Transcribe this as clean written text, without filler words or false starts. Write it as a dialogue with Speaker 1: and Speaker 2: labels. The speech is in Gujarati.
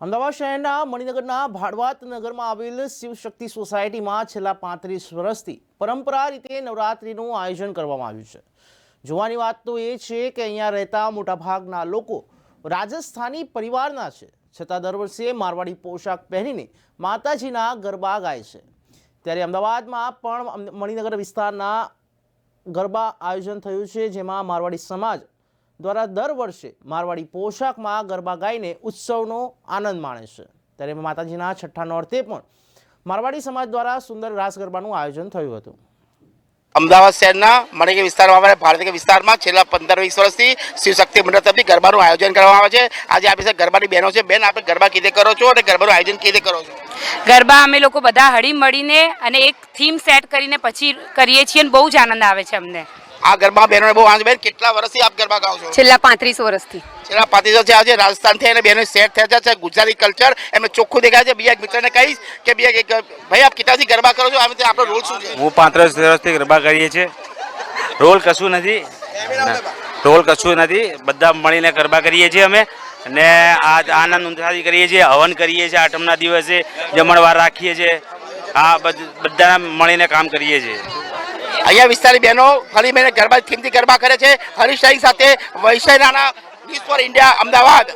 Speaker 1: અમદાવાદ શહેરના મણિનગરના ભાડવાત નગરમાં આવેલ શિવશક્તિ સોસાયટીમાં છેલ્લા 35 વર્ષથી પરંપરા રીતે નવરાત્રિનું આયોજન કરવામાં આવ્યું છે। જોવાની વાત તો એ છે કે અહીંયા રહેતા મોટાભાગના લોકો રાજસ્થાની પરિવારના છે, છતાં દર વર્ષે મારવાડી પોશાક પહેરીને માતાજીના ગરબા ગાય છે। ત્યારે અમદાવાદમાં પણ મણિનગર વિસ્તારના ગરબા આયોજન થયું છે, જેમાં મારવાડી સમાજ દ્વારા દર વર્ષે મારવાડી પોશાકમાં ગરબા ગાઈને ઉત્સવનો આનંદ માણે છે। ત્યારે માતાજીના છઠ્ઠા નોરતે પણ મારવાડી સમાજ દ્વારા સુંદર રાસ ગરબાનું આયોજન થયું હતું।
Speaker 2: અમદાવાદ શહેરના મણિનગર વિસ્તારમાં ભારતીય વિસ્તારમાં છેલ્લા 15-20 વર્ષથી શિવશક્તિ મંડળ તરફથી ગરબાનું આયોજન કરવામાં આવે છે। આજે આપણી સાથે ગરબાની બહેનો છે। બેન, આપણે ગરબા કીધે કરો છો અને ગરબાનું આયોજન કીધે કરો છો?
Speaker 3: ગરબા અમે લોકો બધા હળી મળીને અને એક થીમ સેટ કરીને પછી કરીએ છીએ અને બહુ જ આનંદ આવે છે અમને।
Speaker 2: આ ગરબા બહેનોને બહુ આનંદ। બેન, કેટલા વર્ષથી આપ ગરબા ગાઓ છો?
Speaker 3: છેલ્લા 35 વર્ષથી।
Speaker 2: છેલ્લા 35 વર્ષથી આજે રાજસ્થાનથી અને બહેનો સેટ થયા છે। ગુજરાતી કલ્ચર એમને ચોખ્ખું દેખાય છે। બીજા એક મિત્રને કહીશ કે ભાઈ આપ કેટલાથી ગરબા કરો છો? આ રીતે આપણો રોલ શું છે?
Speaker 4: હું 35 વર્ષથી ગરબા કરીએ છીએ। રોલ કશું નથી, બધા મળીને ગરબા કરીએ છીએ અમે અને આ આનંદ ઉત્સાહથી કરીએ છીએ। હવન કરીએ છીએ, આઠમના દિવસે જમણવાર રાખીએ છીએ। આ બધા મળીને કામ કરીએ છીએ।
Speaker 2: અહીંયા વિસ્તારની બહેનો ફરી મેં ગરબા થીમથી ગરબા કરે છે। હરીશ સાથે વૈશાલીના ન્યૂઝ ફોર ઇન્ડિયા, અમદાવાદ।